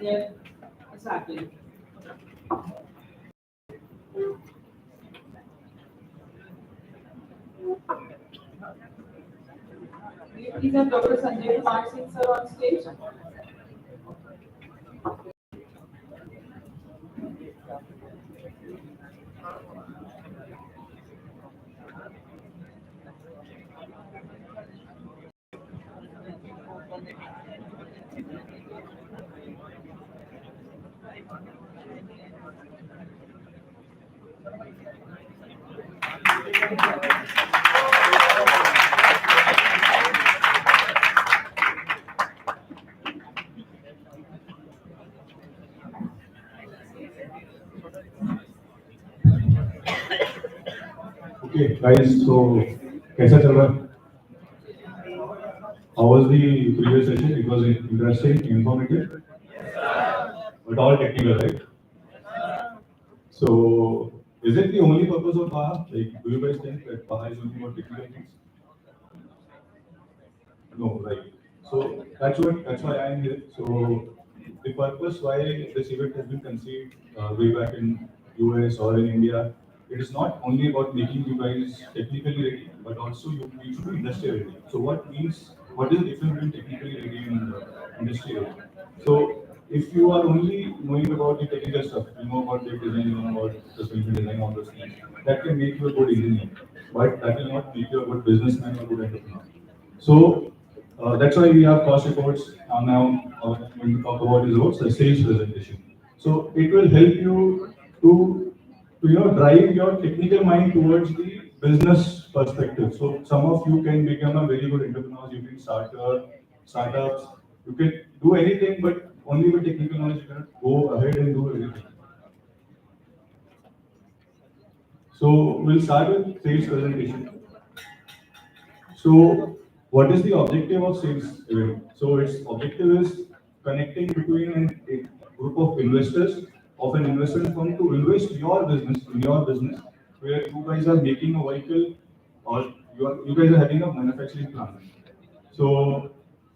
Yeah, exactly. We please have Dr. Sanjay Kumar Singh sir on stage. Okay, guys, so कैसा चल रहा है? How was the previous session? It was interesting, informative, but all technical, right? So, is it the only purpose of BAHA? Like, do you guys think that BAHA is only about technical things? No, right. So that's why I am here. So the purpose why this event has been conceived way back in US or in India, it is not only about making you guys technically ready, but also you should be industry ready. So what is the difference between technically ready and industry ready? So if you are only knowing about the technical stuff, you know about the design, you know about suspension design, all those things, that can make you a good engineer, but that will not make you a good businessman or good entrepreneur. So that's why we have cost reports. Now, when we talk about is also a sales presentation. So it will help you to drive your technical mind towards the business perspective. So some of you can become a very good entrepreneurs. You can start your startups. You can do anything, but only with technical knowledge you can go ahead and do everything. So we'll start with sales presentation. So, what is the objective of sales event? So, its objective is connecting between a group of investors of an investment fund to invest your business in your business, where you guys are making a vehicle or you guys are having a manufacturing plant. So,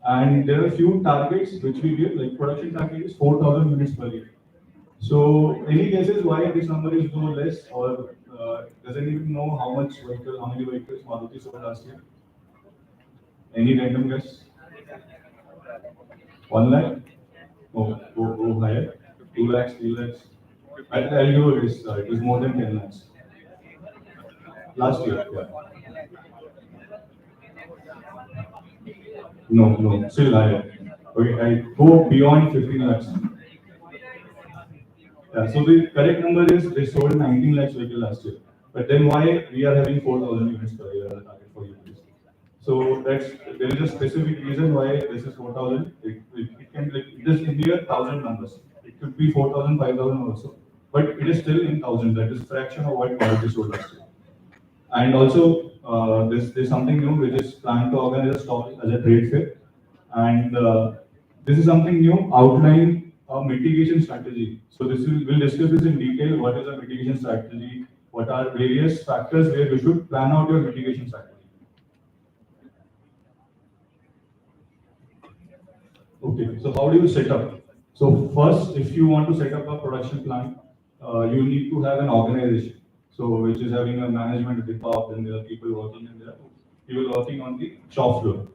and there are few targets which we give, like production target is 4,000 units per year. So, any guesses why this number is so less, or doesn't even know how many vehicles Maruti sold last year? Any random guess? 1 lakh? Oh, go higher. 2 lakhs, 3 lakhs. I'll tell you it is more than 10 lakhs. Last year, yeah. No, still higher. Okay, I go beyond 15 lakhs. Yeah, so the correct number is they sold 19 lakhs vehicle last year. But then why we are having 4,000 units per year as a target for you? So there is a specific reason why this is 4,000. It can like it is in the 1,000 numbers. It could be 4,000, 5,000 also, but it is still in thousand. That is fraction of what Maruti sold last year. And also there's something new which is planned to organize a stock as a trade fair, and this is something new. Outline a mitigation strategy. So we'll discuss this in detail. What is a mitigation strategy? What are various factors where you should plan out your mitigation strategy? Okay, so how do you set up? So first, if you want to set up a production plant, you need to have an organization. So which is having a management at the top, and there are people working in there, people working on the shop floor.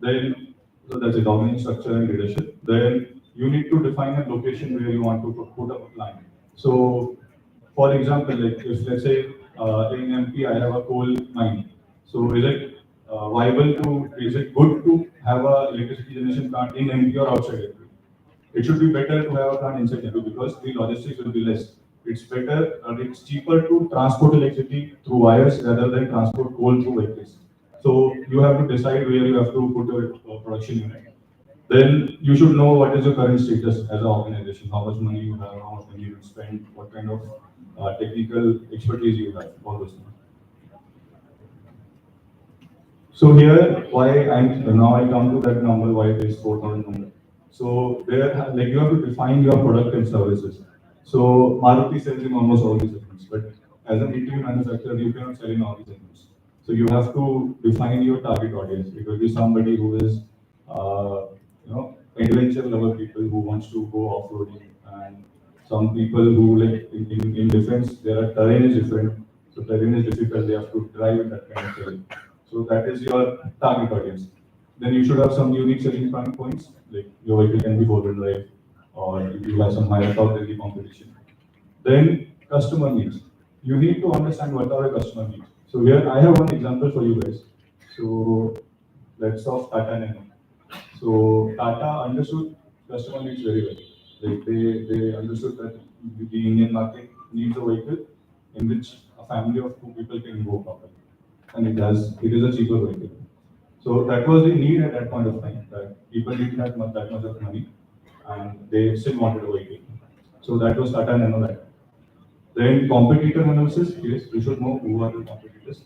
Then, so that's it, organizing structure and leadership. Then you need to define a location where you want to put up a plant. So for example, like if let's say in MP I have a coal mine, so is it good to have a electricity generation plant in MP or outside MP? It should be better to have a plant inside MP because the logistics will be less. It's better, it's cheaper to transport electricity through wires rather than transport coal through vehicles. So you have to decide where you have to put your production unit. Then you should know what is your current status as an organization, how much money you have, how much money you spend, what kind of technical expertise you have, all those things. So here, why I'm now I come to that number, why it is 4,000 number. So there, like you have to define your product and services. So Maruti sells in almost all these segments, but as an ETV manufacturer, you cannot sell in all these segments. So you have to define your target audience. It will be somebody who is, you know, adventure lover people who wants to go off-roading, and some people who like in defense, their terrain is different. So terrain is difficult, they have to drive in that kind of terrain. So that is your target audience. Then you should have some unique selling points, like your vehicle can be four-wheel drive, or you have some higher torque than the competition. Then customer needs. You need to understand what are the customer needs. So here I have one example for you guys. So let's talk Tata Nano. So Tata understood customer needs very well. Like they understood that the Indian market needs a vehicle in which a family of two people can go properly. And it is a cheaper vehicle. So that was the need at that point of time, that people didn't have that much of money and they still wanted a vehicle. So that was Tata Nano that. Then competitor analysis, yes, you should know who are the competitors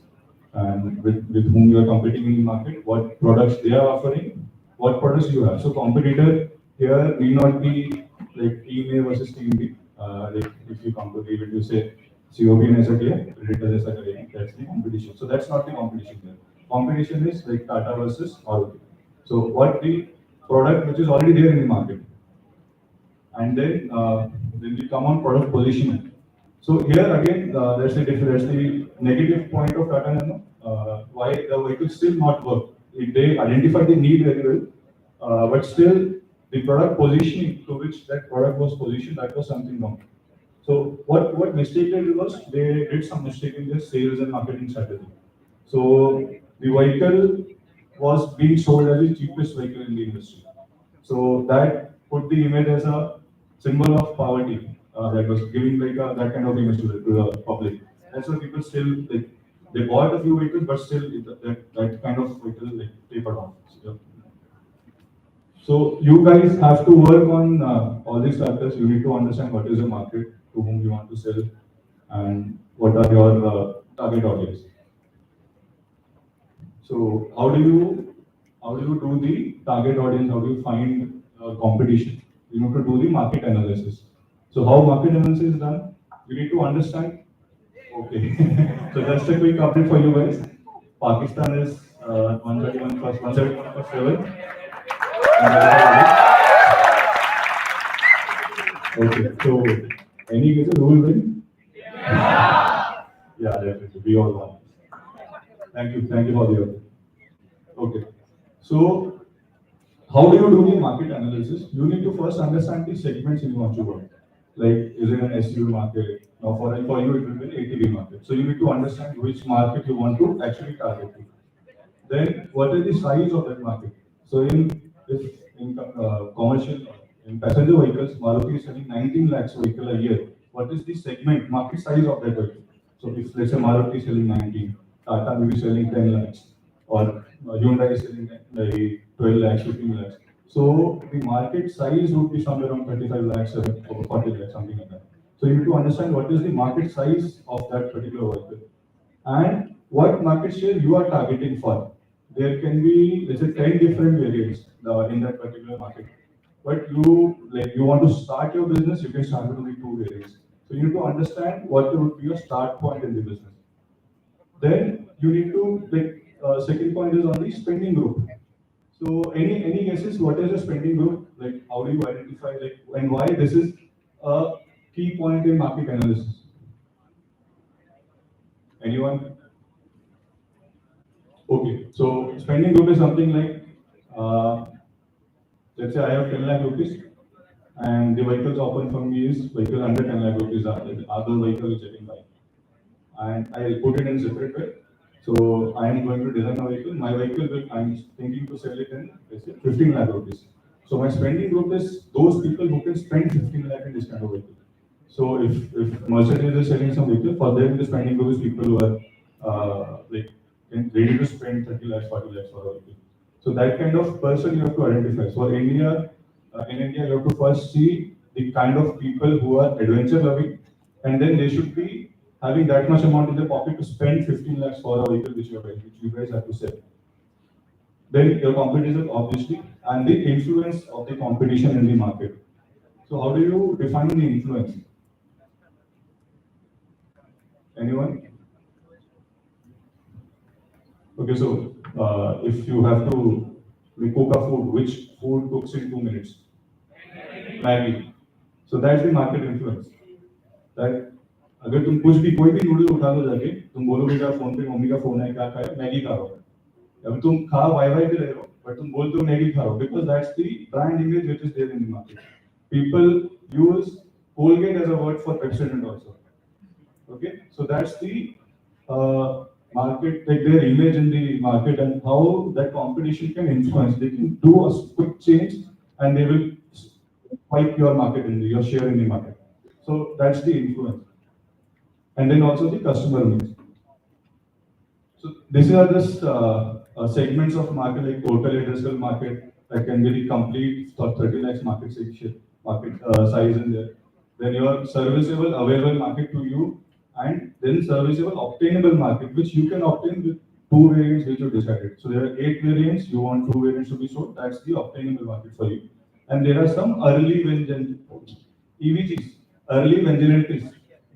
and with whom you are competing in the market, what products they are offering, what products you have. So competitor here need not be like team A versus team B. Like if you compete, if you say COB ने ऐसा किया, Predator ऐसा करेगा, that's the competition. So that's not the competition here. Competition is like Tata versus Maruti. So what the product which is already there in the market, and then we come on product positioning. So here again, that's the negative point of Tata Nano. Why the vehicle still not work? They identify the need very well, but still the product positioning to which that product was positioned, that was something wrong. So what mistake they did was they did some mistake in their sales and marketing strategy. So the vehicle was being sold as the cheapest vehicle in the industry. So that put the image as a symbol of poverty. That was giving like that kind of image to the public. That's why people still like they bought a few vehicles, but still that kind of vehicle like tapered off. So you guys have to work on all these factors. You need to understand what is the market, to whom you want to sell, and what are your target audience. So how do you do the target audience? How do you find competition? You need to do the market analysis. So how market analysis is done? You need to understand. Okay. So just a quick update for you guys. Pakistan is 131 plus 171 plus 7. Okay. So any guesses who will win? Yeah, definitely. We all want. Thank you. Thank you for the update. Okay. So how do you do the market analysis? You need to first understand the segments you want to work. Like, is it an SUV market? Now, for you, it will be an ATV market. So you need to understand which market you want to actually target to. Then, what is the size of that market? So in commercial, in passenger vehicles, Maruti is selling 19 lakhs vehicle a year. What is the segment, market size of that vehicle? So if let's say Maruti is selling 19, Tata may be selling 10 lakhs, or Hyundai is selling like 12 lakhs, 15 lakhs. So the market size would be somewhere around 35 lakhs or 40 lakhs, something like that. So you need to understand what is the market size of that particular vehicle and what market share you are targeting for. There can be, let's say, 10 different variants in that particular market. But you want to start your business, you can start with only two variants. So you need to understand what would be your start point in the business. Then you need to second point is on the spending group. So any guesses what is the spending group? Like how do you identify and why this is a key point in market analysis? Anyone? Okay, so spending group is something like, let's say I have 10 lakh rupees and the vehicles open for me is vehicle under 10 lakh rupees are the other vehicle which I can buy. And I put it in separate way. So I am going to design a vehicle. My vehicle I'm thinking to sell it in, let's say, 15 lakh rupees. So my spending group is those people who can spend 15 lakh in this kind of vehicle. So if Mercedes is selling some vehicle, for them the spending group is people who are ready to spend 30 lakhs, 40 lakhs for a vehicle. So that kind of person you have to identify. So in India, you have to first see the kind of people who are adventure loving, and then they should be having that much amount in their pocket to spend 15 lakhs for a vehicle which you guys have to sell. Then your competition, obviously, and the influence of the competition in the market. So how do you define the influence? Anyone? Okay, so if you have to We cook a food. Which food cooks in 2 minutes? Maggi. So that's the market influence. That अगर तुम कुछ भी कोई भी noodle उठा लो जाके तुम बोलो बेटा फोन पे मम्मी का फोन है क्या खाया मैगी खा रहा हूँ अभी तुम खा वाई वाई पे रहे हो बट तुम बोलते हो मैगी खा रहा हो because that's the brand image which is there in the market people use Colgate as a word for Pepsodent also. Okay, so that's the market, like their image in the market and how that competition can influence. They can do a quick change and they will spike your market in your share in the market. So that's the influence. And then also the customer mix. So these are just segments of market like total addressable market that can be the complete 30 lakhs market section, market size in there. Then your serviceable available market to you, and then serviceable obtainable market which you can obtain with two variants which you decided. So there are 8 variants. You want 2 variants to be sold. That's the obtainable market for you. And there are some early EVGs, early vigilantes.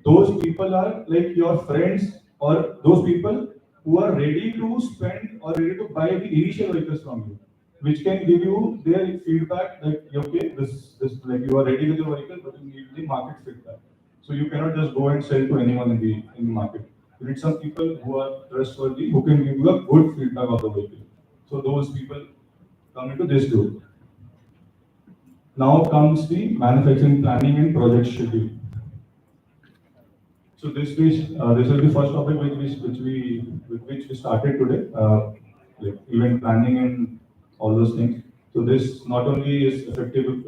Those people are like your friends or those people who are ready to spend or ready to buy the initial vehicles from you, which can give you their feedback that okay, this like you are ready with your vehicle, but you need the market feedback. So you cannot just go and sell to anyone in the market. You need some people who are trustworthy, who can give you a good feedback of the vehicle. So those people come into this group. Now comes the manufacturing planning and project schedule. So this is the first topic with which we started today, like event planning and all those things. So this not only is effective,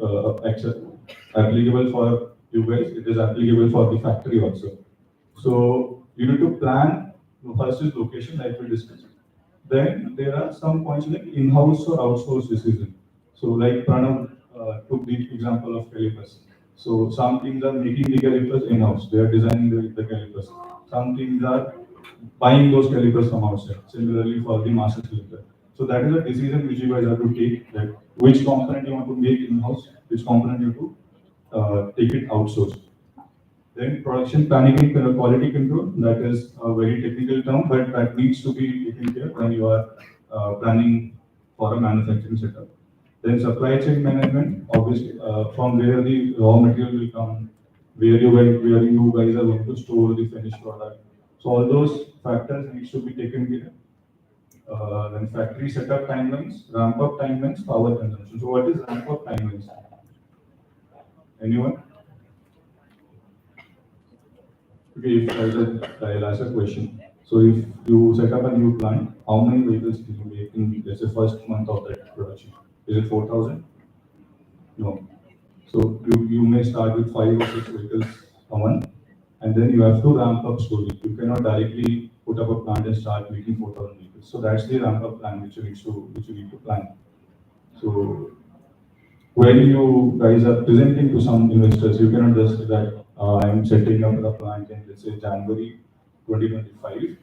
applicable for you guys, it is applicable for the factory also. So you need to plan. First is location, like we discussed. Then there are some points like in-house or outsource decision. So like Pranav took the example of calipers. So some teams are making the calipers in-house. They are designing the calipers. Some teams are buying those calipers from outside. Similarly for the master caliper. So that is a decision which you guys have to take. That which component you want to make in-house, which component you want to take it outsourced. Then production planning and quality control, that is a very technical term, but that needs to be taken care when you are planning for a manufacturing setup. Then supply chain management, obviously, from where the raw material will come, where you guys are going to store the finished product. So all those factors needs to be taken care. Then factory setup timelines, ramp up timelines, power consumption. So what is ramp up timelines? Anyone? Okay, if I'll ask a question. So if you set up a new plant, how many vehicles can you make in, let's say, first month of that production? Is it 4,000? No. So you may start with 5 or 6 vehicles a month, and then you have to ramp up slowly. You cannot directly put up a plant and start making 4,000 vehicles. So that's the ramp up plan which you need to plan. So when you guys are presenting to some investors, you cannot just say that I am setting up a plant in, let's say, January 2025,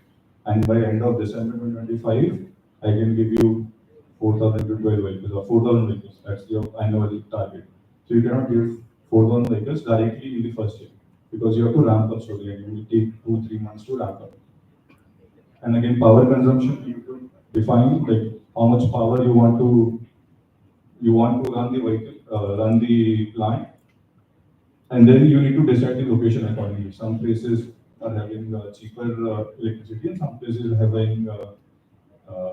and by end of December 2025, I can give you 4,000 to 12 vehicles or 4,000 vehicles. That's your annual target. So you cannot give 4,000 vehicles directly in the first year because you have to ramp up slowly and you will take 2-3 months to ramp up. And again, power consumption, you have to define like how much power you want to run the vehicle, run the plant, and then you need to decide the location accordingly. Some places are having cheaper electricity, and some places are having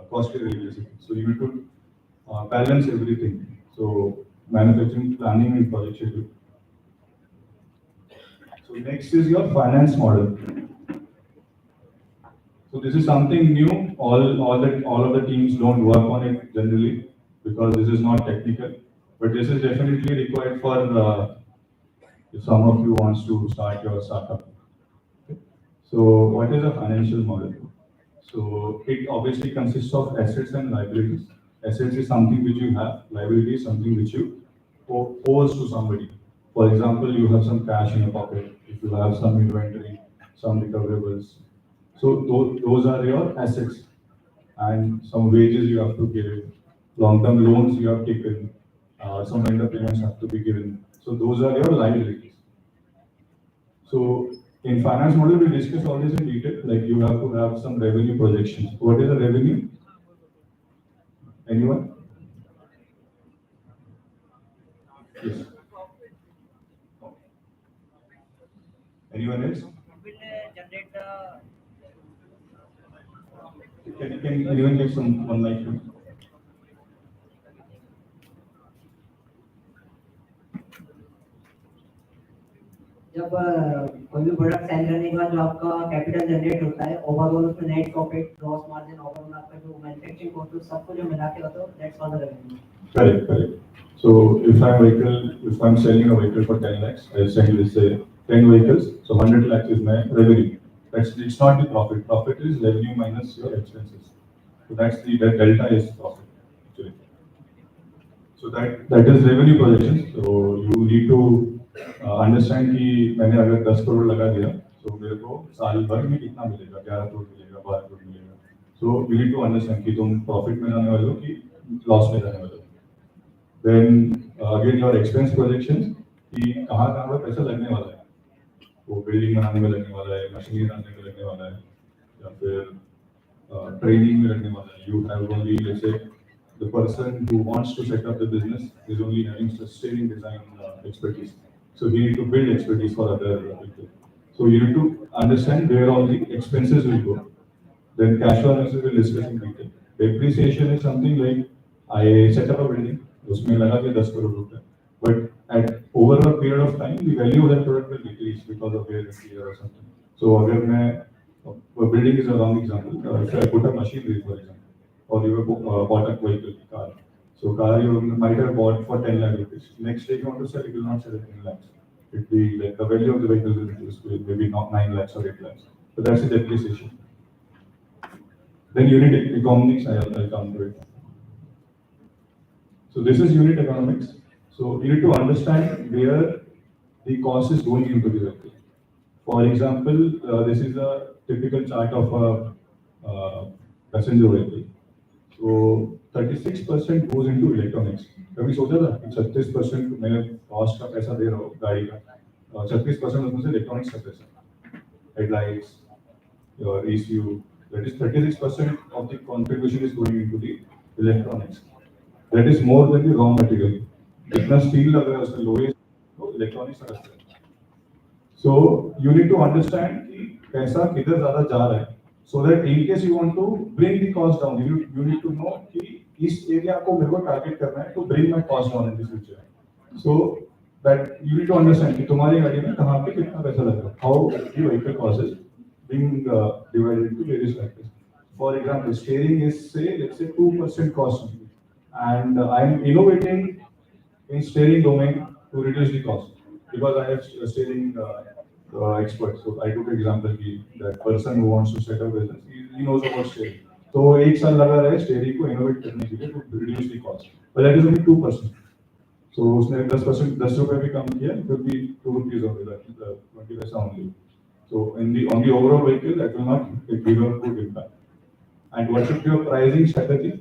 costlier electricity. So you need to balance everything. So manufacturing planning and project schedule. So next is your finance model. So this is something new. All of the teams don't work on it generally because this is not technical. But this is definitely required for if some of you wants to start your startup. Okay. So what is a financial model? So it obviously consists of assets and liabilities. Assets is something which you have. Liability is something which you owes to somebody. For example, you have some cash in your pocket. If you have some inventory, some recoverables. So those are your assets. And some wages you have to give. Long-term loans you have taken. Some vendor payments have to be given. So those are your liabilities. So in finance model, we discuss all this in detail. Like you have to have some revenue projections. What is the revenue? Anyone? Yes. Anyone else? Will generate the Can anyone give some one mic? जब कोई भी product cell करने के बाद जो आपका capital generate होता है ओवरऑल उसमें net profit gross margin overall आपका जो मैन्युफैक्चरिंग कॉस्ट सबको जो मिला के होता है that's all the revenue. Correct, correct. So if I'm selling a vehicle for 10 lakhs, I sell, let's say, 10 vehicles, so 100 lakhs is my revenue. It's not the profit. Profit is revenue minus your expenses. So that delta is profit, actually. So that is revenue projections. So you need to understand कि मैंने अगर 10 करोड़ लगा दिया, तो मेरे को साल भर में कितना मिलेगा, 11 करोड़ मिलेगा, 12 करोड़ मिलेगा. So you need to understand कि तुम profit में जाने वाले हो कि loss में जाने वाले हो. Then again your expense projections कि कहाँ पर पैसा लगने वाला है, वो बिल्डिंग बनाने में लगने वाला है, मशीनरी बनाने में लगने वाला है, या फिर ट्रेनिंग में लगने वाला है. You have only, let's say, the person who wants to set up the business is only having sustaining design expertise, so he need to build expertise for other people. So you need to understand where all the expenses will go. Then cash flow analysis will discuss in detail. Depreciation is something like I set up a building, उसमें लगा के 10 करोड़ रुपए, but at over a period of time the value of that product will decrease because of wear and tear or something. So अगर मैं a building is a wrong example. If I put a machinery, for example, or you have bought a vehicle, car. So car you might have bought for 10 lakh rupees. Next day you want to sell, you will not sell it 10 lakhs. It will be like the value of the vehicle will reduce, maybe not 9 lakhs or 8 lakhs. So that's the depreciation. Then unit economics, I'll come to it. So this is unit economics. So you need to understand where the cost is going into the vehicle. For example, this is a typical chart of a passenger vehicle. So 36% goes into electronics. कभी सोचा था कि 36% मैं cost का पैसा दे रहा हूँ गाड़ी का, 36% उसमें से इलेक्ट्रॉनिक्स का पैसा, headlights, your ECU, that is 36% of the contribution is going into the electronics. That is more than the raw material. जितना स्टील लग रहा है उसमें लोहे तो इलेक्ट्रॉनिक्स का लगता है. So you need to understand कि पैसा किधर ज़्यादा जा रहा है. So that in case you want to bring the cost down, you need to know कि इस एरिया को मेरे को टारगेट करना है to bring my cost down in the future. So that you need to understand कि तुम्हारी गाड़ी में कहाँ पे कितना पैसा लग रहा है. How the vehicle cost is being divided into various factors. For example, steering is let's say 2% cost, and I am innovating in steering domain to reduce the cost because I have steering expert. So I took example that person who wants to set up business, he knows about steering. So एक साल लगा रहा है steering को innovate करने के लिए to reduce the cost, but that is only 2%. So उसने 10% 10 रुपए भी कम किया, it will be 2 rupees only, that is 20 पैसा only. So on the overall vehicle, that will not give a good impact. And what should be your pricing strategy?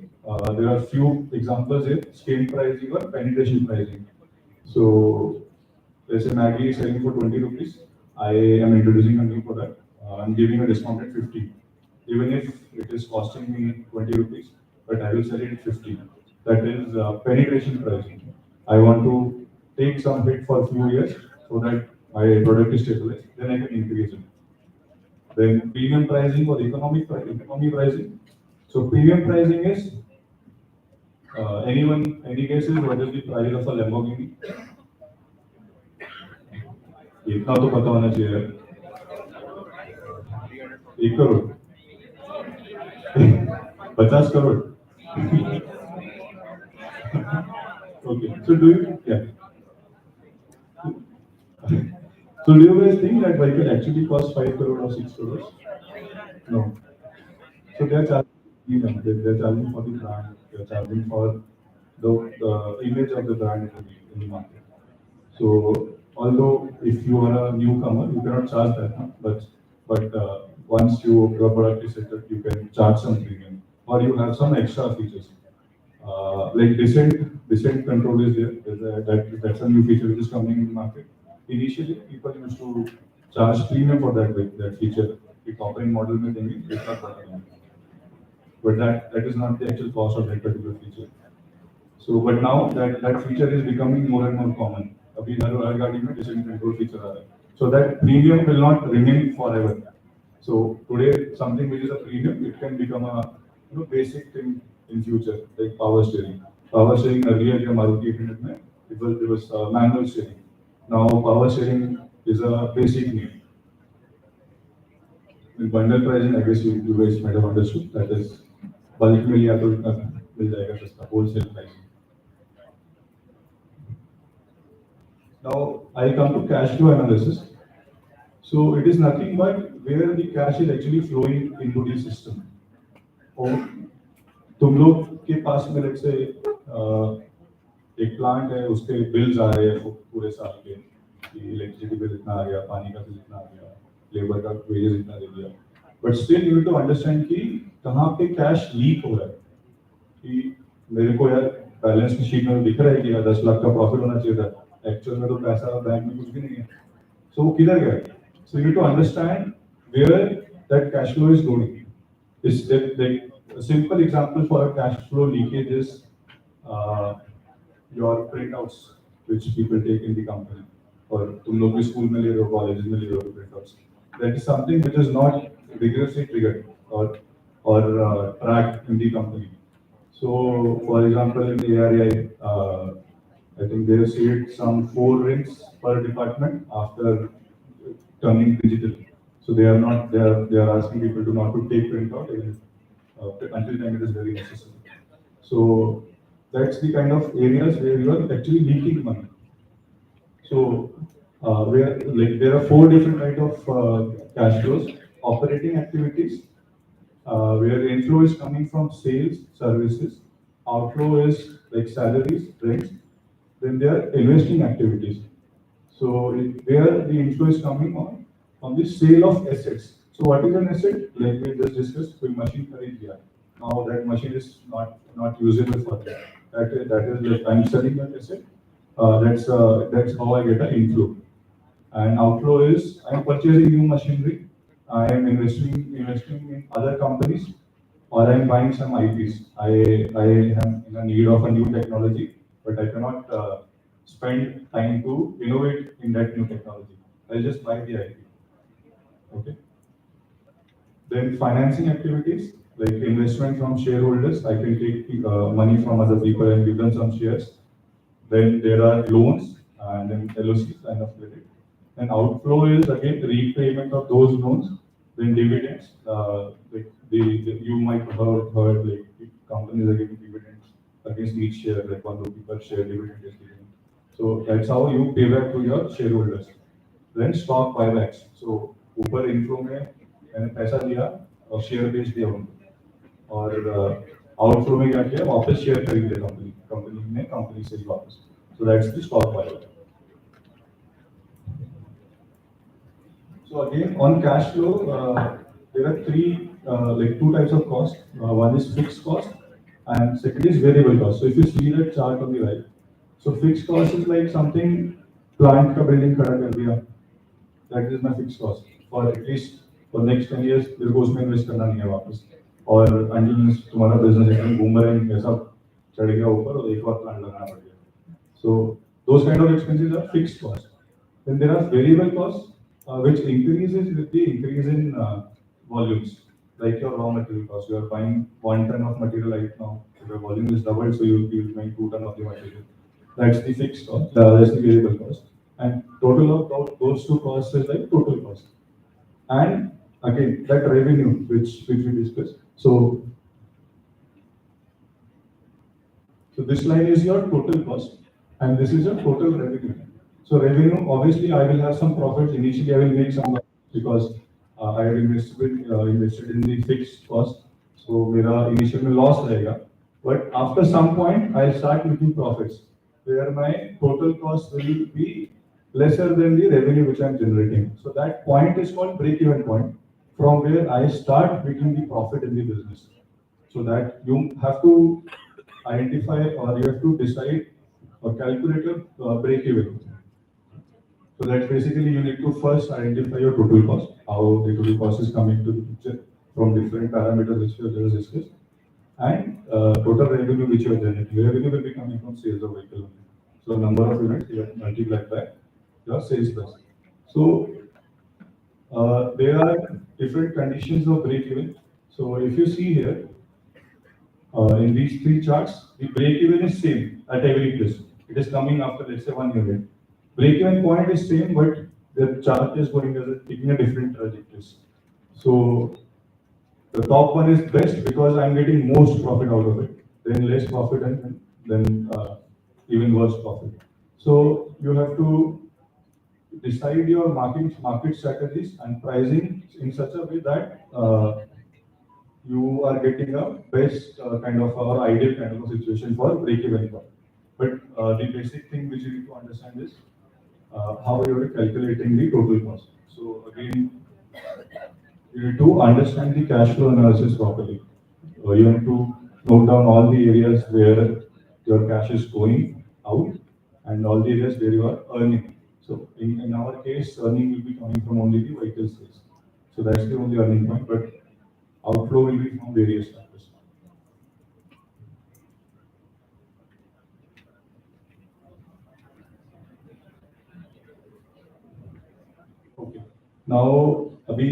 There are few examples here: scale pricing or penetration pricing. So let's say Maggie is selling for 20 rupees. I am introducing a new product. I'm giving a discount at 50. Even if it is costing me 20 rupees, but I will sell it at 50. That is penetration pricing. I want to take some hit for a few years so that my product is stabilized. Then I can increase it. Then premium pricing or economy pricing. So premium pricing is any guesses what is the price of a Lamborghini? इतना तो पता होना चाहिए. 1 crore, 50 crore. Okay, so do you guys think that vehicle actually costs 5 crore or 6 crores? No. So they are charging, they're charging for the brand, they're charging for the image of the brand in the market. So although if you are a newcomer, you cannot charge that much, but once your product is set up, you can charge some premium, or you have some extra features. Like descent control is there. That's a new feature which is coming in the market. Initially, people used to charge premium for that feature. The top-end model में देंगे, इसका पड़ता है. But that is not the actual cost of that particular feature. So, but now that feature is becoming more and more common. अभी हर गाड़ी में decision control feature आ रहा है. So that premium will not remain forever. So today something which is a premium, it can become a basic thing in future, like power steering. Power steering earlier in Maruti 800 में it was manual steering. Now power steering is a basic need. In bundle pricing, I guess you guys might have understood that is bulk में लिया तो इतना मिल जाएगा सस्ता wholesale price. Now I come to cash flow analysis. So it is nothing but where the cash is actually flowing into the system. और तुम लोग के पास में let's say एक प्लांट है, उसके बिल्स आ रहे हैं पूरे साल के, इलेक्ट्रिसिटी बिल इतना आ गया, पानी का बिल इतना आ गया, लेबर का वेजेस इतना दे दिया, but still you need to understand कि कहाँ पे कैश लीक हो रहा है. कि मेरे को यार बैलेंस की शीट में दिख रहा है कि 10 लाख का प्रॉफिट होना चाहिए था, एक्चुअल में तो पैसा बैंक में कुछ भी नहीं है, सो वो किधर गया. So you need to understand where that cash flow is going. Is that like a simple example for a cash flow leakage is your printouts which people take in the company, or तुम लोग भी school में ले रहे हो, college में ले रहे हो printouts. That is something which is not rigorously triggered or tracked in the company. So, for example, in the ARI, I think they have saved some 4 rings per department after turning digital. So they are asking people to not to take printout until time it is very necessary. So that's the kind of areas where you are actually leaking money. So where like there are 4 different kind of cash flows. Operating activities, where inflow is coming from sales, services. Outflow is like salaries, rents. Then there are investing activities. So where the inflow is coming on the sale of assets. So what is an asset? Like we just discussed, कोई machine खरीद लिया. Now that machine is not usable for that. That is like I'm selling that asset. That's how I get an inflow. And outflow is I'm purchasing new machinery. I am investing in other companies, or I am buying some IPs. I am in a need of a new technology, but I cannot spend time to innovate in that new technology. I'll just buy the IP. Okay. Then financing activities like investment from shareholders. I can take money from other people and give them some shares. Then there are loans and then LOCs, kind of credit. And outflow is again repayment of those loans. Then dividends. Like you might have heard like companies are giving dividends against each share. Like 1 rupee per share dividend is given. So that's how you pay back to your shareholders. Then stock buybacks. So ऊपर inflow में मैंने पैसा दिया और share बेच दिया उनको, और आउटफ्लो में क्या किया, वापस शेयर खरीद लिया कंपनी से ही वापस. So that's the stock buyback. So again on cash flow, there are 2 types of cost. One is fixed cost and second is variable cost. So if you see the chart on the right, so fixed cost is like something plant का building खड़ा कर दिया, that is my fixed cost. For at least for next 10 years मेरे को उसमें invest करना नहीं है वापस, और until तुम्हारा बिजनेस एकदम बूमरैंग ऐसा चढ़ गया ऊपर और एक और प्लांट लगाना पड़ गया. So those kind of expenses are fixed costs. Then there are variable costs which increases with the increase in volumes, like your raw material cost. You are buying 1 ton of material right now. If your volume is doubled, so you will be buying 2 ton of the material. That's the fixed cost. That's the variable cost. And total of those 2 costs is like total cost. And again, that revenue which we discussed. So this line is your total cost, and this is your total revenue. So revenue, obviously, I will have some profits. Initially, I will make some because I have invested in the fixed cost. So मेरा initial में loss रहेगा. But after some point, I start making profits, where my total cost will be lesser than the revenue which I am generating. So that point is called break-even point, from where I start making the profit in the business. So that you have to identify, or you have to decide or calculate your break-even. So that's basically you need to first identify your total cost, how the total cost is coming to the picture from different parameters which we have just discussed. and total revenue which you are generating. Revenue will be coming from sales of vehicle only. So number of units you have multiplied by your sales price. So there are different conditions of break even. So if you see here, in these three charts, the break even is same at every place. It is coming after, let's say, 1 unit. Break even point is same, but the chart is going as taking a different trajectories. So the top one is best because I'm getting most profit out of it, then less profit, and then even worse profit. So you have to decide your market strategies and pricing in such a way that you are getting a best kind of or ideal kind of a situation for break-even point. But the basic thing which you need to understand is how you are calculating the total cost. So again, you need to understand the cash flow analysis properly. You have to note down all the areas where your cash is going out and all the areas where you are earning. So in our case, earning will be coming from only the vehicle sales. So that's the only earning point, but outflow will be from various factors. Okay. Now अभी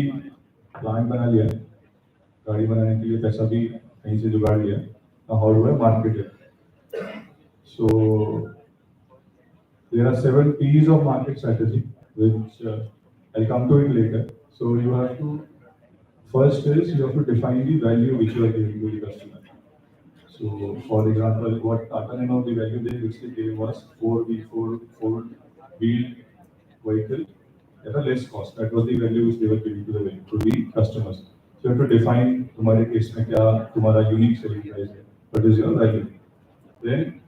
plan बना लिया है, गाड़ी बनाने के लिए पैसा भी कहीं से जुगाड़ लिया है. Now how do I market it? So there are 7 P's of market strategy, which I'll come to it later. So you have to, first is you have to define the value which you are giving to the customer. So for example, what Tata Nano, the value they which they gave was four wheel vehicle at a less cost. That was the value which they were giving to the customers. So you have to define तुम्हारे case में क्या तुम्हारा unique selling price है, what is your value. Then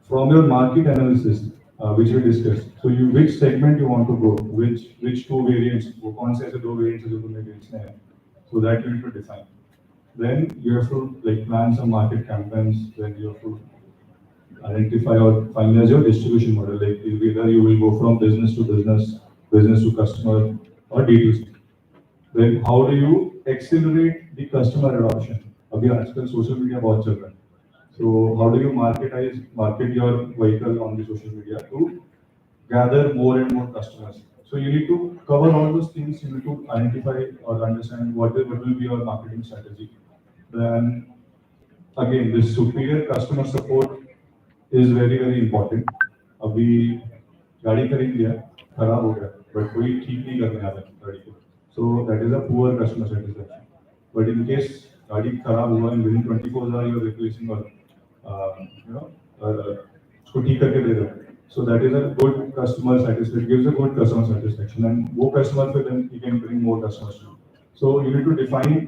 from your market analysis, which we discussed, so you which segment you want to go, which two variants, वो कौन से ऐसे दो variants जो तुम्हें बेचने हैं, so that you need to define. Then you have to like plan some market campaigns. Then you have to identify or finalize your distribution model. Like either you will go from business to business, business to customer, or D2C. Then how do you accelerate the customer adoption? अभी आजकल social media बहुत चल रहा है. So how do you market your vehicle on the social media to gather more and more customers? So you need to cover all those things. You need to identify or understand what will be your marketing strategy. Then again, this superior customer support is very important. अभी गाड़ी खरीद लिया, खराब हो गया, but कोई ठीक नहीं करने आता गाड़ी को. So that is a poor customer satisfaction. But in case गाड़ी खराब हुआ and within 24 hours you are replacing or उसको ठीक करके दे दो. So that is a good customer satisfaction. Gives a good customer satisfaction, and वो customer फिर then you can bring more customers to. So you need to define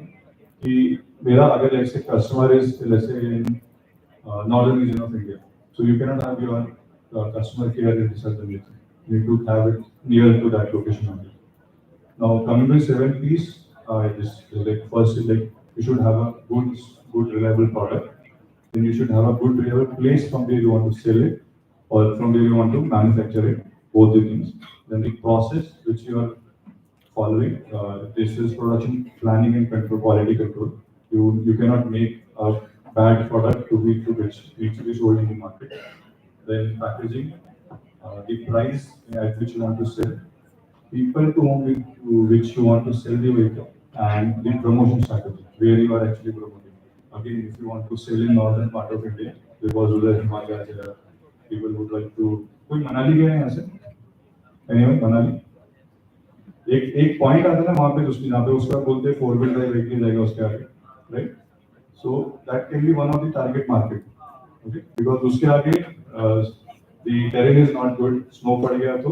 कि मेरा अगर let's say customer is let's say in northern region of India. So you cannot have your customer care in southern region. You need to have it near to that location only. Now coming to 7 P's, like first is like you should have a good reliable product. Then you should have a good reliable place from where you want to sell it or from where you want to manufacture it. Both the things. Then the process which you are following. This is production planning and control, quality control. You cannot make a bad product to which needs to be sold in the market. Then packaging, the price at which you want to sell, people to which you want to sell the vehicle, and the promotion strategy where you are actually promoting. Again, if you want to sell in northern part of India, because of the Himalayas, people would like to. कोई मनाली गया है यहाँ से? Anyone Manali? एक point आता है ना वहाँ पे जहाँ पे उसका बोलते हैं 4 व्हील ड्राइव व्हीकल जाएगा उसके आगे, right? So that can be one of the target market, okay? Because उसके आगे the terrain is not good, snow पड़ गया तो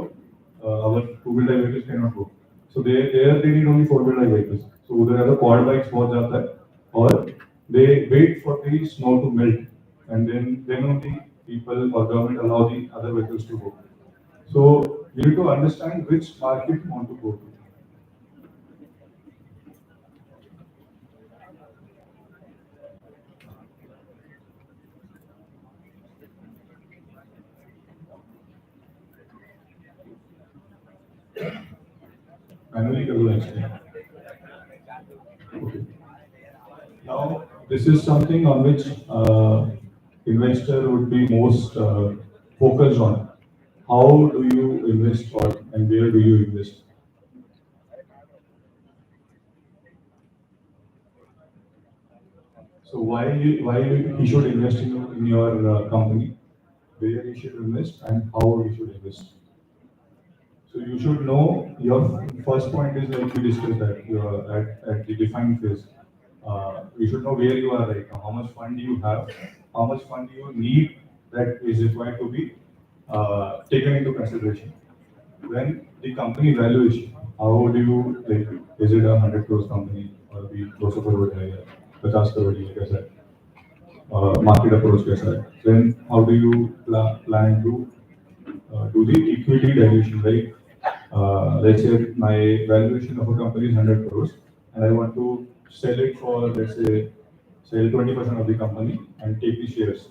our 2 wheel drive vehicles can not go. So they need only 4 wheel drive vehicles. So उधर अगर quad bikes बहुत जाता है और they wait for the snow to melt and then only people or government allow the other vehicles to go. So you need to understand which market you want to go to. Manually कर लो actually. Okay. Now this is something on which investor would be most focused on. How do you invest or and where do you invest? So why he should invest in your company, where he should invest and how he should invest. So you should know your first point is like we discussed that you are at the defined phase. You should know where you are right now, how much fund you have, how much fund you need that is required to be taken into consideration. When the company valuation, how do you like? Is it a 100 crores company or भी 200 crore है या 50 crore है कैसा है? Market approach कैसा है? Then how do you plan to do the equity dilution, right? Let's say my valuation of a company is 100 crores and I want to sell it for, let's say, sell 20% of the company and take the shares.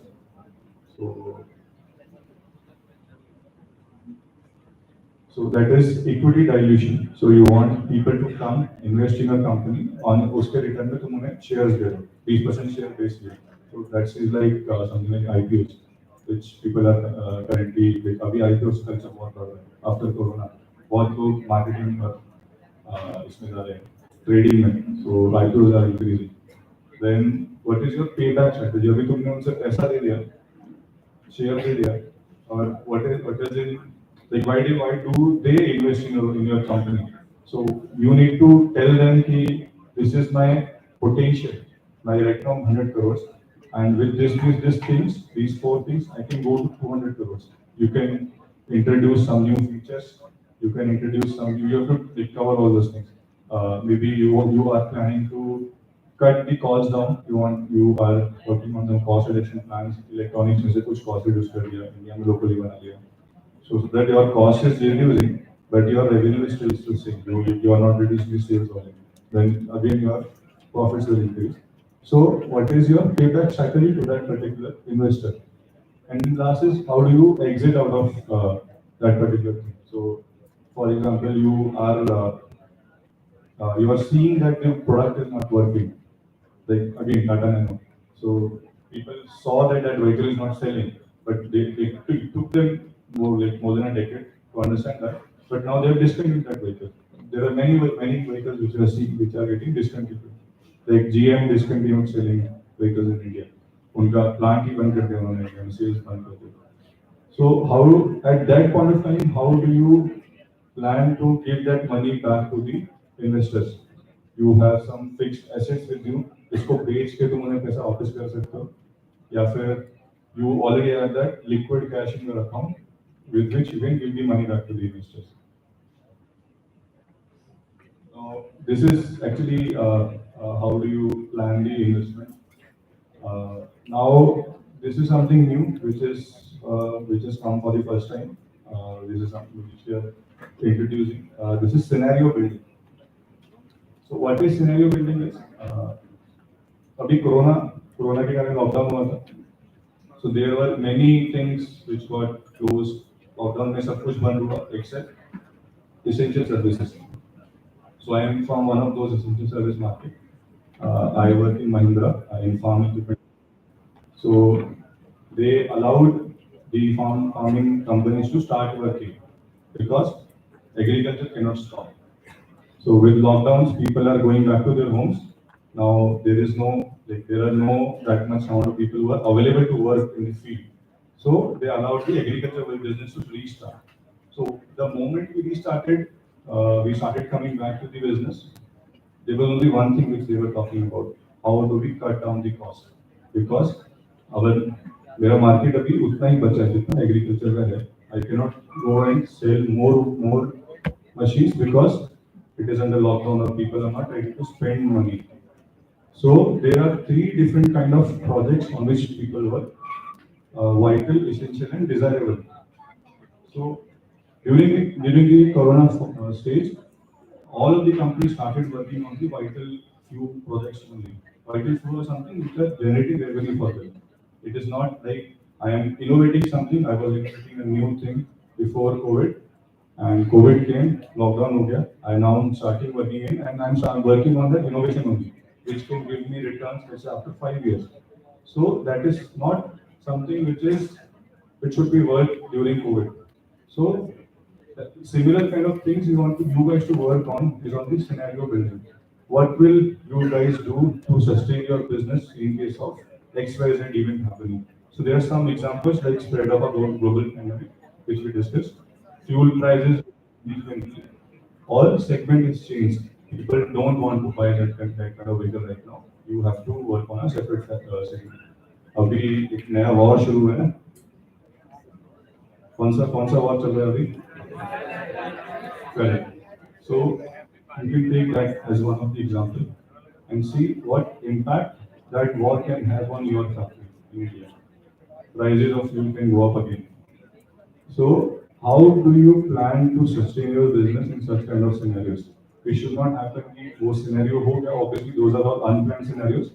So, so that is equity dilution. So you want people to come invest in a company on उसके return में तुम उन्हें shares दे दो, 20% share base they. So that is like something like IPOs, which people are currently like अभी IPOs culture बहुत बढ़ रहा है after corona. बहुत लोग marketing पर इसमें जा रहे हैं trading में. So IPOs are increasing. Then what is your payback strategy? अभी तुमने उनसे पैसा दे दिया, share दे दिया, और what is in like why do they invest in your company? So you need to tell them कि this is my potential. My right now 100 crores, and with this things, these four things, I can go to 200 crores. You can introduce some new features. You can introduce some. You have to like, cover all those things. Maybe you are planning to cut the cost down. You are working on some cost reduction plans. Electronics में से कुछ cost reduce कर दिया, India में locally बना लिया. So that your cost is reducing, but your revenue is still the same. You are not reducing the sales volume. Then again your profits will increase. So what is your payback strategy to that particular investor? And then last is how do you exit out of that particular thing? So for example, you are seeing that your product is not working. Like again, Tata Nano. So people saw that that vehicle is not selling, but it took them more than a decade to understand that. But now they have discontinued that vehicle. There are many vehicles which are seeing which are getting discontinued. Like GM discontinued selling vehicles in India. उनका plant ही बंद कर दिया उन्होंने India में, sales बंद कर दिया. So how at that point of time, how do you plan to give that money back to the investors? You have some fixed assets with you. इसको बेच के तुम उन्हें पैसा वापस कर सकते हो, या फिर you already have that liquid cash in your account with which you can give the money back to the investors. Now, this is actually how do you plan the investment. Now, this is something new which has come for the first time. This is something which we are introducing. This is scenario building. So what is scenario building is अभी corona के कारण lockdown हुआ था. So there were many things which got closed. Lockdown में सब कुछ बंद हुआ except essential services. So I am from one of those essential service market. I work in Mahindra in farm equipment. So they allowed the farming companies to start working because agriculture cannot stop. So with lockdowns, people are going back to their homes. Now there are no that much amount of people who are available to work in the field. So they allowed the agricultural business to restart. So the moment we started coming back to the business. There was only one thing which they were talking about: how do we cut down the cost? Because our मेरा market अभी उतना ही बचा है जितना agriculture का है. I cannot go and sell more machines because it is under lockdown or people are not ready to spend money. So there are three different kind of projects on which people work: vital, essential, and desirable. So during the corona stage, all of the companies started working on the vital few projects only. Vital few was something which are generating revenue for them. It is not like I am innovating something. I was innovating a new thing before COVID, and COVID came, lockdown हो गया. I now am starting working in, and I'm working on the innovation only. which can give me returns let's say after 5 years. So that is not something which should be worked during COVID. So similar kind of things you guys to work on is on the scenario building. What will you guys do to sustain your business in case of XYZ event happening? So there are some examples like spread of a global pandemic, which we discussed. Fuel prices, all segment is changed. People don't want to buy that kind of vehicle right now. You have to work on a separate segment. अभी एक नया war शुरू है, कौन सा war चल रहा है अभी? Correct. So you can take that as one of the example and see what impact that war can have on your factory in India. Prices of fuel can go up again. So how do you plan to sustain your business in such kind of scenarios? It should not happen कि वो scenario हो गया. Obviously, those are all unplanned scenarios,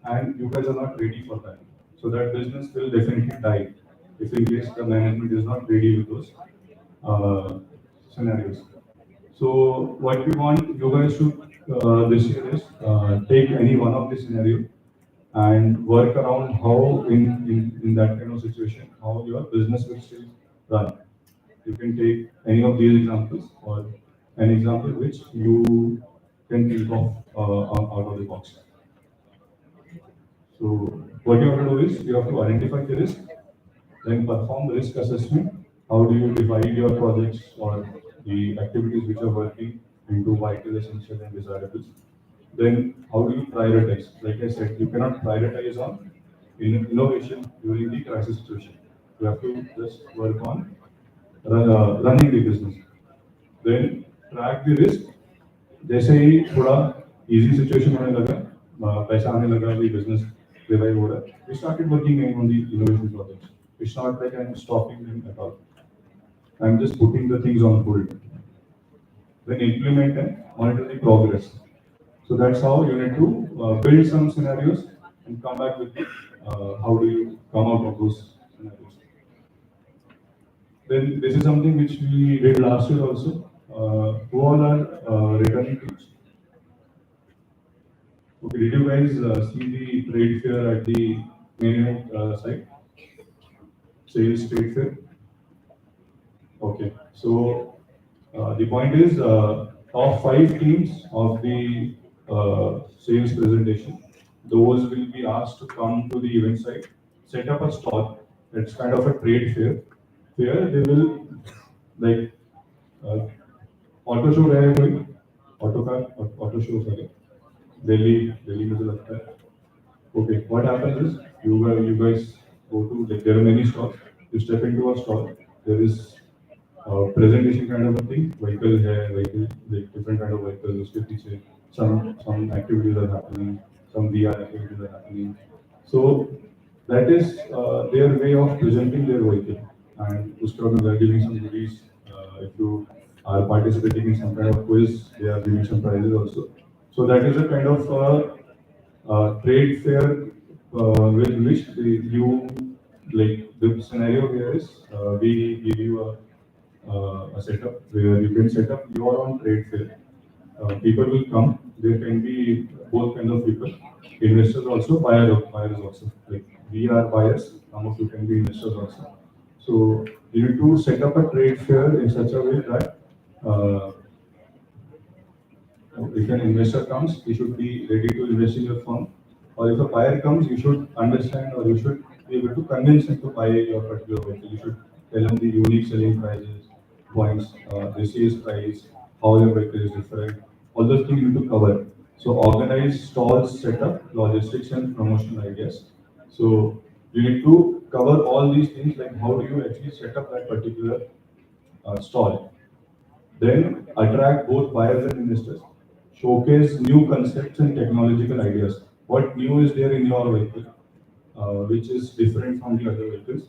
and you guys are not ready for that. So that business will definitely die if in case the management is not ready with those scenarios. So what we want you guys should this year is take any one of the scenario and work around how in that kind of situation how your business will still run. You can take any of these examples or an example which you can think of out of the box. So what you have to do is you have to identify the risk, then perform the risk assessment. How do you divide your projects or the activities which are working into vital, essential, and desirables? Then how do you prioritize? Like I said, you cannot prioritize on innovation during the crisis situation. You have to just work on running the business. Then track the risk. जैसे ही थोड़ा easy situation होने लगा, पैसा आने लगा, the business revive हो रहा है, we started working on the innovation projects. It's not like I'm stopping them at all. I'm just putting the things on hold. Then implement and monitor the progress. So that's how you need to build some scenarios and come back with the, how do you come out of those scenarios. Then this is something which we did last year also. Who all are returning teams? Okay, did you guys see the trade fair at the main site? Sales trade fair? Okay, so the point is top 5 teams of the sales presentation, those will be asked to come to the event site, set up a stall. It's kind of a trade fair where they will like auto show रहेगा कोई auto show sorry Delhi मुझे लगता है. Okay, what happens is you guys go to there are many stalls. You step into a stall. There is presentation kind of a thing. Vehicle like different kind of vehicles. उसके पीछे some activities are happening. Some VR activities are happening. So that is their way of presenting their vehicle. And उसके बाद they are giving some goodies. If you are participating in some kind of quiz, they are giving some prizes also. So that is a kind of trade fair with which you like the scenario here is we give you a setup where you can set up your own trade fair. People will come. There can be both kinds of people, investors also, buyers also. Like we are buyers, some of you can be investors also. So you need to set up a trade fair in such a way that if an investor comes, he should be ready to invest in your firm. Or if a buyer comes, you should understand or you should be able to convince him to buy your particular vehicle. You should tell him the unique selling prices, points, the sales price, how your vehicle is different. All those things you need to cover. So organize stalls, setup, logistics, and promotional ideas. So you need to cover all these things, like how do you actually set up that particular stall. Then attract both buyers and investors. Showcase new concepts and technological ideas. What new is there in your vehicle, which is different from the other vehicles.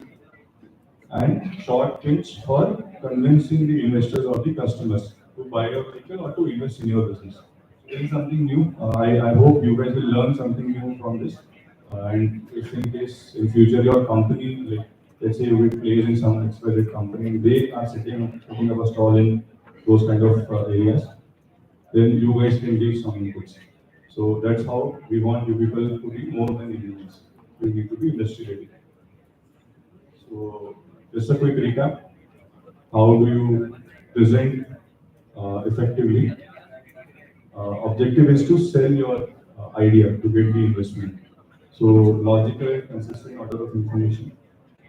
And short pitch for convincing the investors or the customers to buy your vehicle or to invest in your business. This is something new. I hope you guys will learn something new from this. And if in case in future your company, like let's say you will place in some XYZ company, they are setting up a stall in those kind of areas, then you guys can give some inputs. So that's how we want you people to be more than engineers. You need to be industry ready. So just a quick recap. How do you present effectively? Objective is to sell your idea to get the investment. So logical and consistent order of information,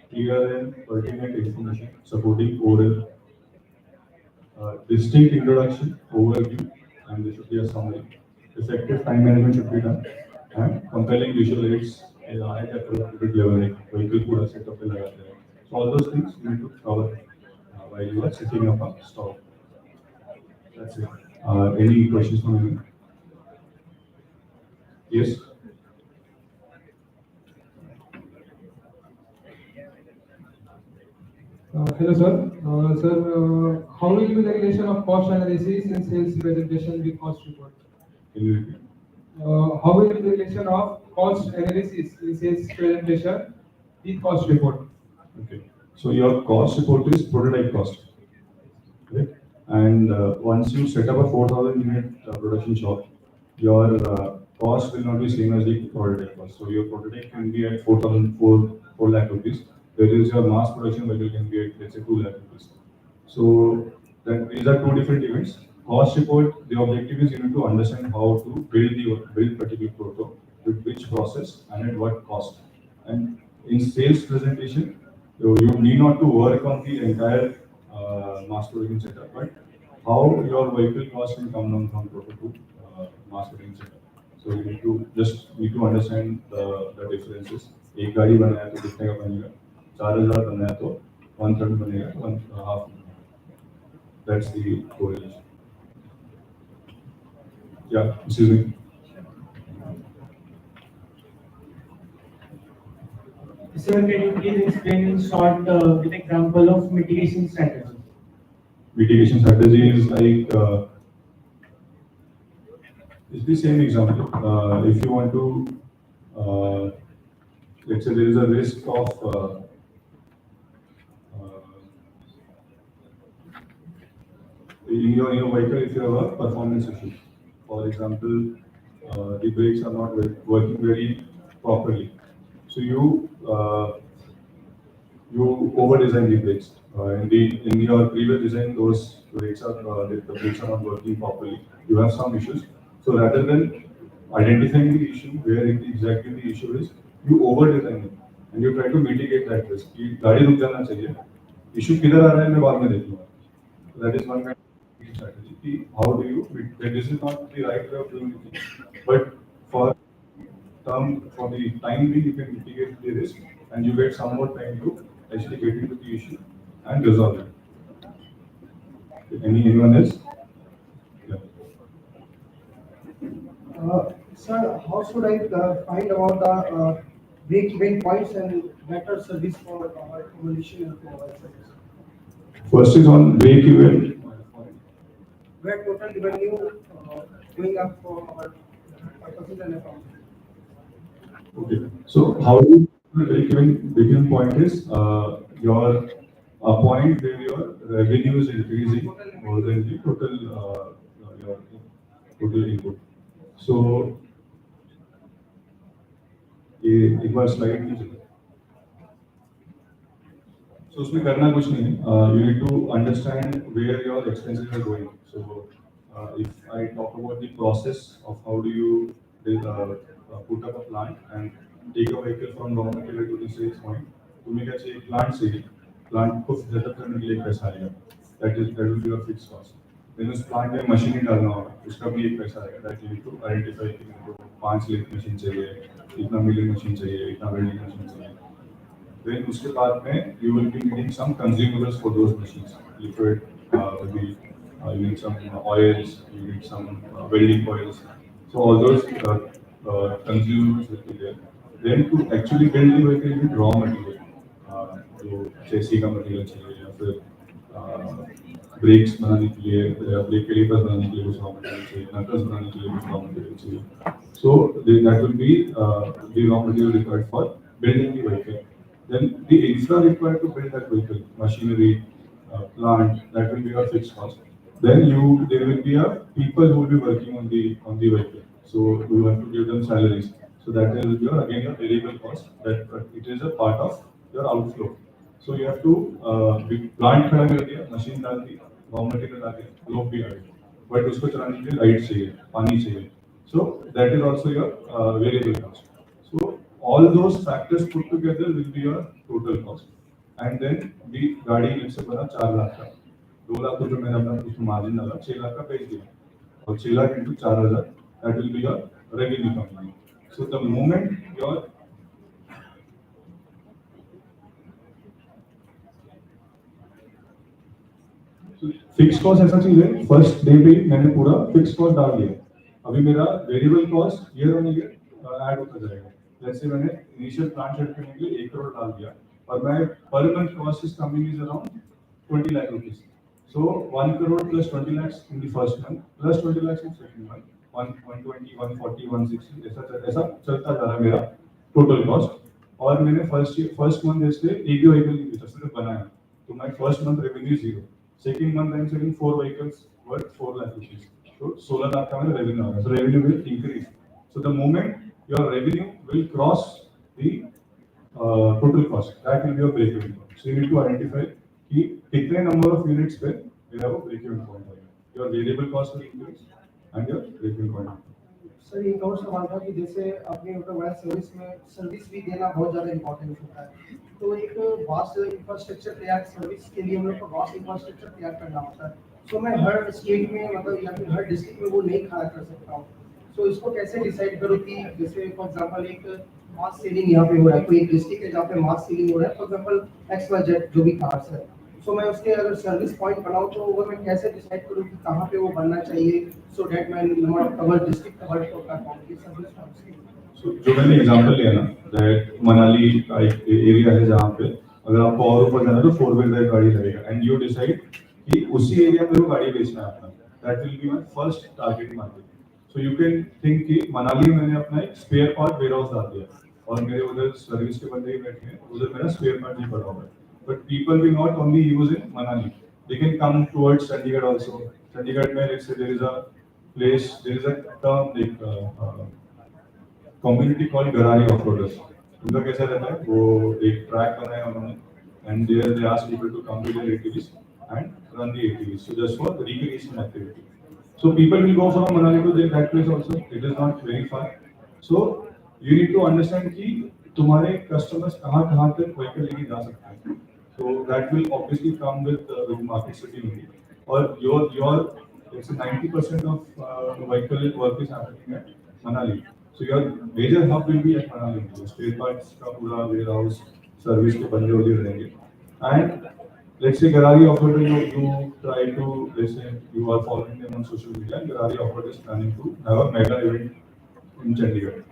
clear and pertinent information, supporting oral, distinct introduction, overview, and there should be a summary. Effective time management should be done, and compelling visual aids at appropriate level, like vehicle पूरा setup पे लगाते हैं. So all those things you need to cover while you are setting up a stall. That's it. Any questions from you? Yes. Hello, sir. How will be the relation of cost analysis in sales presentation with cost report? Can you repeat? How will be the relation of cost analysis in sales presentation with cost report? Okay. So your cost report is prototype cost, right? And once you set up a 4,000 unit production shop, your cost will not be same as the prototype cost. So your prototype can be at 4 lakh rupees. Whereas your mass production value can be at, let's say, 2 lakh rupees. So that these are two different events. Cost report, the objective is you need to understand how to build particular proto with which process and at what cost. And in sales presentation, you need not to work on the entire mass production setup, but how your vehicle cost will come down from proto to mass production setup. So you need to understand the differences. एक गाड़ी बनाया तो कितने का बनेगा, 4,000 बनाया तो 1/3 बनेगा, 1/2. That's the correlation. Yeah, excuse me. Sir, can you please explain in short with example of mitigation strategy? Mitigation strategy is like it's the same example. If you want to, let's say there is a risk of in your vehicle, if you have a performance issue, for example, the brakes are not working very properly. So you over design the brakes. In your previous design, those brakes are the brakes are not working properly. You have some issues. So rather than identifying the issue, where exactly the issue is, you over design it and you try to mitigate that risk. कि गाड़ी रुक जाना चाहिए. Issue किधर आ रहा है मैं बाद में देखूंगा. That is one kind of strategy. कि how do you? This is not the right way of doing it, but for the time being, you can mitigate the risk and you get some more time to actually get into the issue and resolve it. Anyone else? Yeah. Sir, how should I find about the break-even points and better service for our accommodation and for our service? First is on break-even. Where total revenue going up for our purposes and account? Okay. So how do you break-even point is your a point where your revenue is increasing more than the total your total input. So एक बार slide कीजिए. So उसमें करना कुछ नहीं है. You need to understand where your expenses are going. So if I talk about the process of how do you put up a plant and take a vehicle from raw material to the sales point, तुम्हें क्या चाहिए? Plant चाहिए. Plant को setup करने के लिए पैसा आएगा. That will be your fixed cost. Then उस plant में मशीनें डालना होगा, उसका भी एक पैसा आएगा. That you need to identify कि मेरे को 5 लीटर मशीन चाहिए, इतना मिलिंग मशीन चाहिए, इतना वेल्डिंग मशीन चाहिए. Then उसके बाद में you will be needing some consumables for those machines. Liquid, maybe you need some oils, you need some welding coils. So all those consumables will be there. Then to actually build the vehicle, you need raw material. जो चेसी का material चाहिए या फिर breaks बनाने के लिए या brake calipers बनाने के लिए कुछ रॉ मटेरियल चाहिए, नटर्स बनाने के लिए कुछ रॉ मटेरियल चाहिए. So that will be the raw material required for building the vehicle. Then the infra required to build that vehicle, machinery, plant, that will be your fixed cost. Then there will be people who will be working on the vehicle. So you have to give them salaries. So that is your again your variable cost. That it is a part of your outflow. So you have to plant खड़ा कर दिया, machine डाल दी, raw material डाल दिया, लोग भी आ गए, but उसको चलाने के लिए लाइट चाहिए, पानी चाहिए. So that is also your variable cost. So all those factors put together will be your total cost. And then the गाड़ी मुझसे बना 4 लाख का, 2 लाख तो जो मैंने अपना उसमें मार्जिन डाला, 6 लाख का बेच दिया, और 6 lakh into 4,000, that will be your revenue coming in. So the moment your fix cost ऐसा चीज है, फर्स्ट डे पे मैंने पूरा फिक्स कॉस्ट डाल दिया. अभी मेरा variable cost year on year add होता जाएगा. जैसे मैंने इनिशियल प्लान सेट करने के लिए 1 करोड़ डाल दिया, और मैं per month cost is coming is around 20 lakh rupees. So 1 crore plus 20 lakh in the first month plus 20 lakh in second month, 120 140 160 ऐसा चलता जा रहा है मेरा टोटल कॉस्ट. और मैंने फर्स्ट मंथ जैसे एक भी व्हीकल नहीं बेचा, सिर्फ बनाया, तो my first month revenue 0. Second month I'm selling 4 vehicles worth 4 lakh rupees. So 16 lakh का मेरा revenue आ गया. So revenue will increase. So the moment your revenue will cross the total cost, that will be your break even point. So you need to identify कि कितने number of units पे मेरा वो break even point आएगा. Your variable cost will increase and your break even point. Sir एक और सवाल था कि जैसे अपने ऑटोमोबाइल सर्विस में सर्विस भी देना बहुत ज़्यादा इम्पोर्टेंट होता है. तो एक वास्ट इंफ्रास्ट्रक्चर तैयार सर्विस के लिए हम लोग को वास्ट इंफ्रास्ट्रक्चर तैयार करना होता है. सो मैं हर स्टेट में मतलब या फिर हर डिस्ट्रिक्ट में वो नहीं खड़ा कर सकता हूँ. सो इसको कैसे डिसाइड करो कि जैसे फॉर एग्जांपल एक मास सेलिंग यहाँ पे हो रहा है, कोई एक डिस्ट्रिक्ट है जहाँ पे मास सेलिंग हो रहा है, फॉर एग्जांपल XYZ जो भी कार्स है. सो मैं उसके अगर सर्विस पॉइंट बनाऊँ तो वो मैं कैसे डिसाइड करूँ कि कहाँ पे वो बनना चाहिए, सो दैट मैं नंबर कवर डिस्ट्रिक्ट कवर होता है सर्विस पॉइंट्स. So, जो मैंने एग्जांपल लिया ना, दैट मनाली का एक एरिया है जहाँ पे अगर आपको और ऊपर जाना है तो 4 व्हीलर गाड़ी लगेगा, एंड यू डिसाइड कि उसी एरिया में वो गाड़ी बेचना है अपना. That will be my first target market. So you can think कि मनाली में मैंने अपना एक स्पेयर पार्ट वेयर हाउस डाल दिया, और मेरे उधर सर्विस के बंदे ही बैठे हैं, उधर मेरा स्पेयर पार्ट नहीं पड़ा हुआ है. But people will not only use in Manali, they can come towards Chandigarh also. Chandigarh में let's say there is a place, there is a term like community called Garari off roaders. उनका कैसा रहता है, वो एक ट्रैक बनाया उन्होंने, and there they ask people to come to their ATVs and run the ATVs, so just for recreation activity. So people will go from Manali to that place also, it is not very far. So you need to understand कि तुम्हारे customers कहाँ तक vehicle लेके जा सकते हैं. So that will obviously come with market city. और your let's say 90% of vehicle work is happening at Manali. So your major hub will be at Manali. Spare parts का पूरा warehouse service के बंदे उधर रहेंगे. And let's say Garari Operator, you try to, let's say you are following them on social media, and Garari Operator is planning to have a mega event in Chandigarh,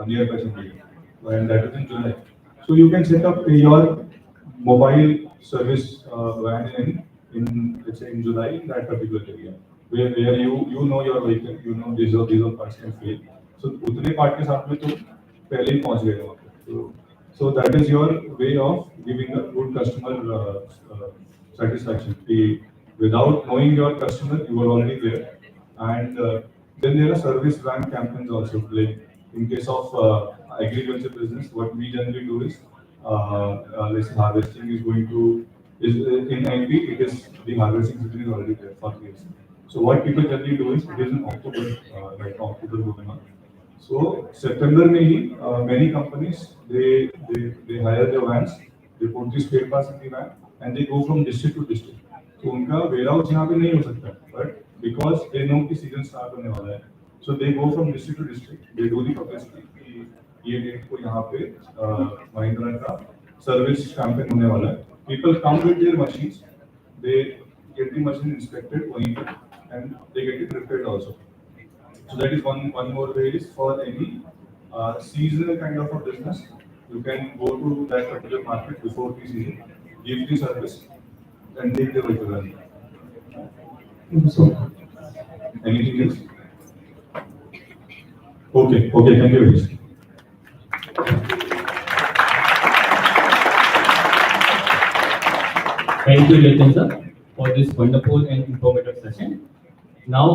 nearby Chandigarh, and that is in July. So you can set up your mobile service van in let's say in July in that particular area. Where you know your vehicle, you know these are parts can fail. So उतने part के साथ में तो पहले ही पहुंच गए वहाँ पे. So that is your way of giving a good customer satisfaction. Without knowing your customer, you are already there. And then there are service van campaigns also. Like in case of agriculture business, what we generally do is let's say harvesting is going to in MP, it is the harvesting season is already there for years. So what people generally do is, it is in October, right now October going on. So September में ही many companies they hire their vans, they put the spare parts in the van, and they go from district to district. तो उनका warehouse यहाँ पे नहीं हो सकता, but because they know कि season start होने वाला है, so they go from district to district. They do the publicity कि ये डेट को यहाँ पे महिंद्रा का सर्विस कैंपेन होने वाला है. People come with their machines, they get the machine inspected वहीं पे, and they get it repaired also. So that is one more way is for any seasonal kind of a business, you can go to that particular market before the season, give the service, and take the vehicle running. So, anything else? Okay, thank you very much. Thank you, Jatin sir, for this wonderful and informative session. Now